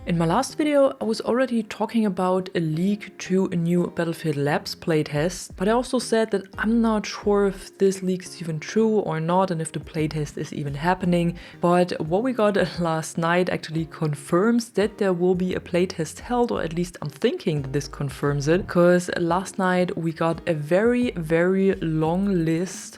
In my last video, I was already talking about a leak to a new Battlefield Labs playtest, but I also said that I'm not sure if this leak is even true or not and if the playtest is even happening. But what we got last night actually confirms that there will be a playtest held, or at least I'm thinking that this confirms it, because last night we got a very long list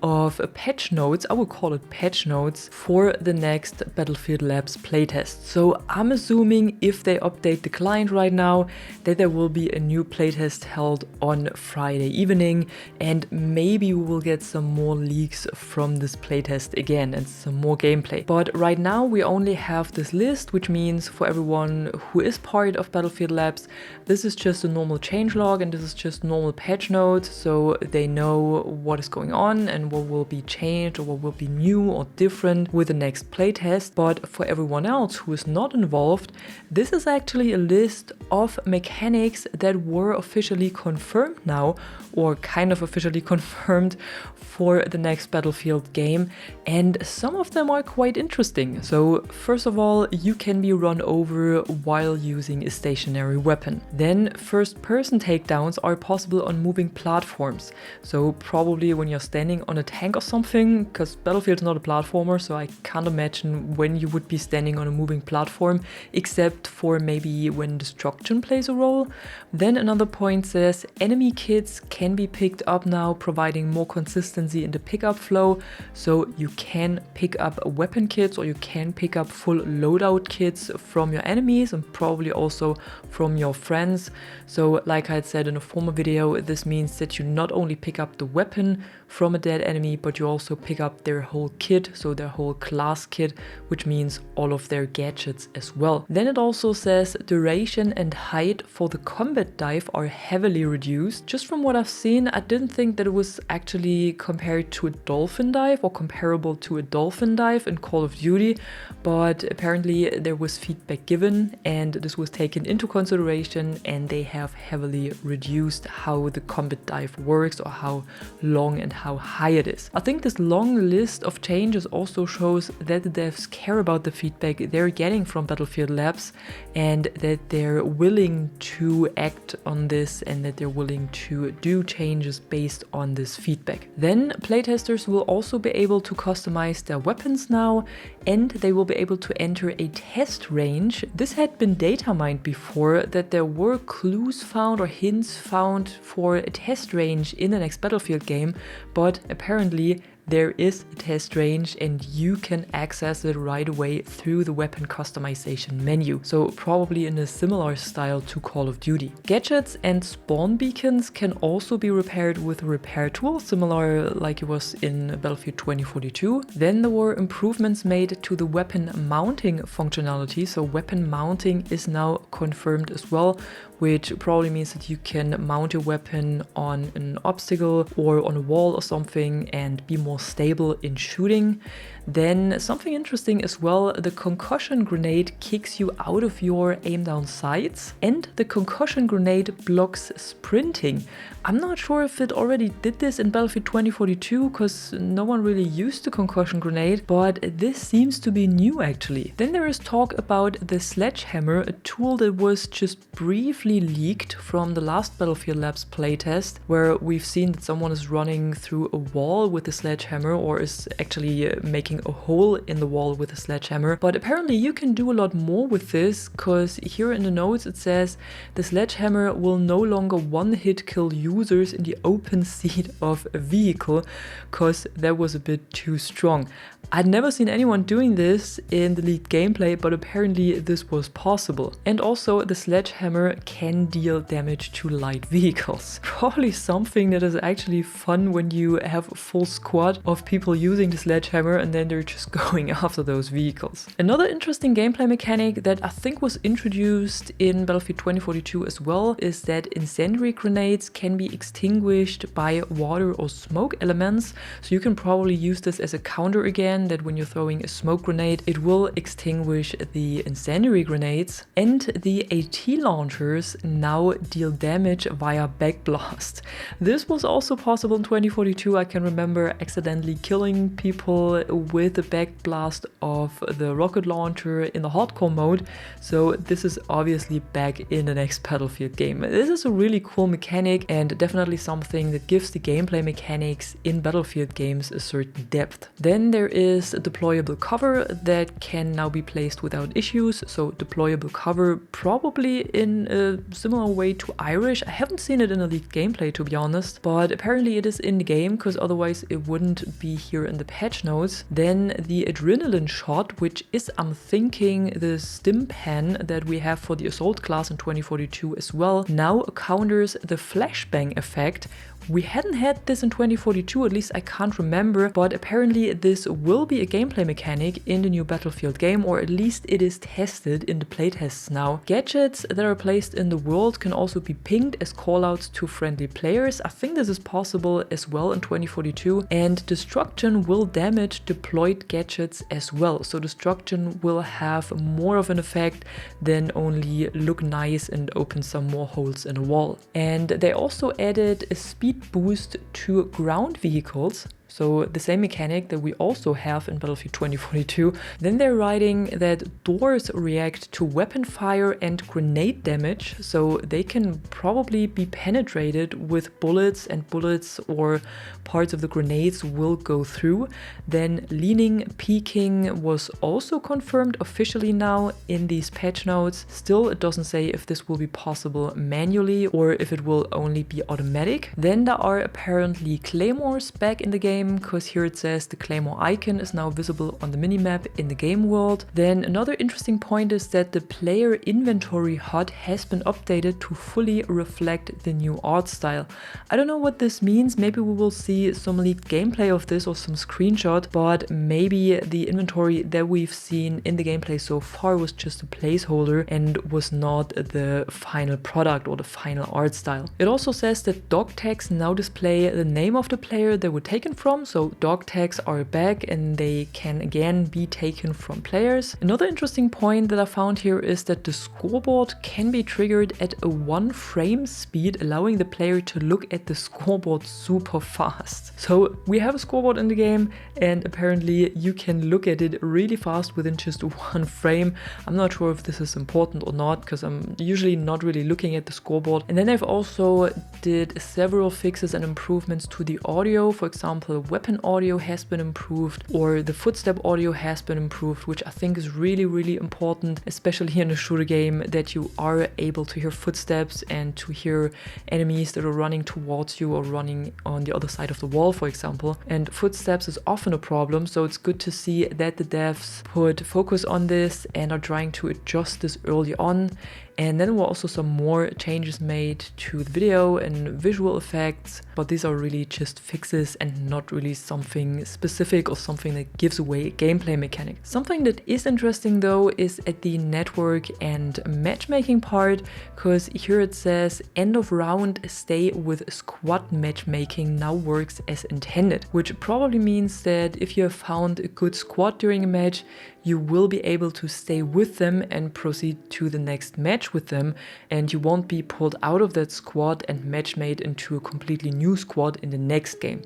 of patch notes, I would call it patch notes, for the next Battlefield Labs playtest. So I'm assuming if they update the client right now, that there will be a new playtest held on Friday evening, and maybe we will get some more leaks from this playtest again and some more gameplay. But right now we only have this list, which means for everyone who is part of Battlefield Labs, this is just a normal changelog and this is just normal patch notes, so they know what is going on and what will be changed or what will be new or different with the next playtest. But for everyone else who is not involved, this is actually a list of mechanics that were officially confirmed now, or kind of officially confirmed for the next Battlefield game, and some of them are quite interesting. So first of all, you can be run over while using a stationary weapon. Then first-person takedowns are possible on moving platforms. So probably when you're standing on a tank or something, because Battlefield is not a platformer, so I can't imagine when you would be standing on a moving platform, except for maybe when destruction plays a role. Then another point says enemy kits can be picked up now, providing more consistency in the pickup flow. So you can pick up weapon kits, or you can pick up full loadout kits from your enemies and probably also from your friends. So like I had said in a former video, this means that you not only pick up the weapon from a dead enemy, but you also pick up their whole kit, so their whole class kit, which means all of their gadgets as well. Then it also says duration and height for the combat dive are heavily reduced. Just from what I've seen, I didn't think that it was actually compared to a dolphin dive or comparable to a dolphin dive in Call of Duty, but apparently there was feedback given and this was taken into consideration, and they have heavily reduced how the combat dive works or how long and how high it is. I think this long list of changes also shows that the devs care about the feedback they're getting from Battlefield Labs, and that they're willing to act on this and that they're willing to do changes based on this feedback. Then playtesters will also be able to customize their weapons now, and they will be able to enter a test range. This had been data mined before, that there were clues found or hints found for a test range in the next Battlefield game, but apparently there is a test range and you can access it right away through the weapon customization menu. So probably in a similar style to Call of Duty. Gadgets and spawn beacons can also be repaired with a repair tool, similar like it was in Battlefield 2042. Then there were improvements made to the weapon mounting functionality. So weapon mounting is now confirmed as well, which probably means that you can mount your weapon on an obstacle or on a wall or something and be more stable in shooting. Then something interesting as well, the concussion grenade kicks you out of your aim down sights, and the concussion grenade blocks sprinting. I'm not sure if it already did this in Battlefield 2042, because no one really used the concussion grenade, but this seems to be new actually. Then there is talk about the sledgehammer, a tool that was just briefly leaked from the last Battlefield Labs playtest, where we've seen that someone is running through a wall with a sledgehammer, or is actually making a hole in the wall with a sledgehammer. But apparently you can do a lot more with this, because here in the notes it says the sledgehammer will no longer one-hit kill users in the open seat of a vehicle, because that was a bit too strong. I'd never seen anyone doing this in the leaked gameplay, but apparently this was possible. And also the sledgehammer can deal damage to light vehicles. Probably something that is actually fun when you have a full squad of people using the sledgehammer and then they're just going after those vehicles. Another interesting gameplay mechanic that I think was introduced in Battlefield 2042 as well is that incendiary grenades can be extinguished by water or smoke elements. So you can probably use this as a counter again, that when you're throwing a smoke grenade, it will extinguish the incendiary grenades. And the AT launchers now deal damage via backblast. This was also possible in 2042. I can remember accidentally killing people with the backblast of the rocket launcher in the hardcore mode, so this is obviously back in the next Battlefield game. This is a really cool mechanic and definitely something that gives the gameplay mechanics in Battlefield games a certain depth. Then there is a deployable cover that can now be placed without issues, so deployable cover probably in a similar way to Irish. I haven't seen it in a leaked gameplay, to be honest, but apparently it is in the game because otherwise it wouldn't be here in the patch notes. Then the adrenaline shot, which is, I'm thinking, the stim pen that we have for the assault class in 2042 as well, now counters the flashbang effect. We hadn't had this in 2042, at least I can't remember, but apparently this will be a gameplay mechanic in the new Battlefield game, or at least it is tested in the playtests now. Gadgets that are placed in the world can also be pinged as callouts to friendly players. I think this is possible as well in 2042, and destruction will damage deployed gadgets as well. So destruction will have more of an effect than only look nice and open some more holes in a wall. And they also added a speed boost to ground vehicles. So the same mechanic that we also have in Battlefield 2042. Then they're writing that doors react to weapon fire and grenade damage, so they can probably be penetrated with bullets, and bullets or parts of the grenades will go through. Then leaning peeking was also confirmed officially now in these patch notes. Still, it doesn't say if this will be possible manually or if it will only be automatic. Then there are apparently claymores back in the game, because here it says the claymore icon is now visible on the minimap in the game world. Then another interesting point is that the player inventory HUD has been updated to fully reflect the new art style. I don't know what this means. Maybe we will see some leaked gameplay of this or some screenshot, but maybe the inventory that we've seen in the gameplay so far was just a placeholder and was not the final product or the final art style. It also says that dog tags now display the name of the player they were taken from, so dog tags are back and they can again be taken from players. Another interesting point that I found here is that the scoreboard can be triggered at a 1 frame speed, allowing the player to look at the scoreboard super fast. So we have a scoreboard in the game and apparently you can look at it really fast within just 1 frame. I'm not sure if this is important or not, because I'm usually not really looking at the scoreboard. And then they've also did several fixes and improvements to the audio. For example, weapon audio has been improved, or the footstep audio has been improved, which I think is really important, especially in a shooter game, that you are able to hear footsteps and to hear enemies that are running towards you or running on the other side of the wall, for example. And footsteps is often a problem, so it's good to see that the devs put focus on this and are trying to adjust this early on. And then there were also some more changes made to the video and visual effects, but these are really just fixes and not really something specific or something that gives away a gameplay mechanic. Something that is interesting though is at the network and matchmaking part, because here it says end of round stay with squad matchmaking now works as intended, which probably means that if you have found a good squad during a match, you will be able to stay with them and proceed to the next match with them, and you won't be pulled out of that squad and matchmade into a completely new squad in the next game.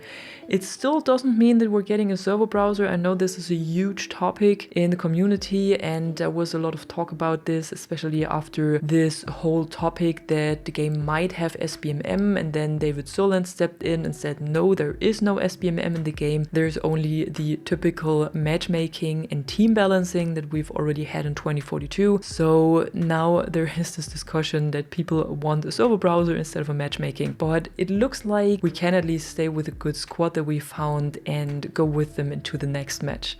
It still doesn't mean that we're getting a server browser. I know this is a huge topic in the community and there was a lot of talk about this, especially after this whole topic that the game might have SBMM, and then David Sirland stepped in and said no, there is no SBMM in the game. There's only the typical matchmaking and team balancing that we've already had in 2042. So now there is this discussion that people want a server browser instead of a matchmaking, but it looks like we can at least stay with a good squad that we found and go with them into the next match.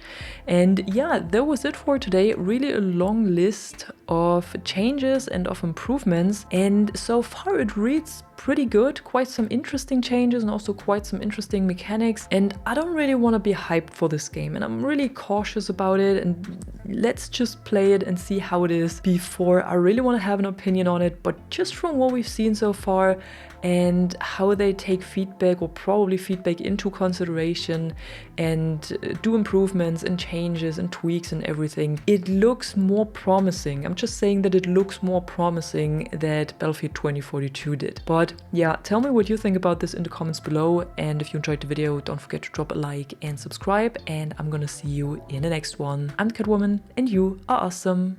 And yeah, that was it for today. Really a long list of changes and of improvements, and so far it reads pretty good. Quite some interesting changes and also quite some interesting mechanics, and I don't really want to be hyped for this game, and I'm really cautious about it, and let's just play it and see how it is before I really want to have an opinion on it. But just from what we've seen so far and how they take feedback, or probably feedback, into consideration and do improvements and changes and tweaks and everything, it looks more promising. I'm just saying that it looks more promising that Battlefield 2042 did. But yeah, tell me what you think about this in the comments below, and if you enjoyed the video, don't forget to drop a like and subscribe, and I'm gonna see you in the next one. I'm Catwoman and you are awesome.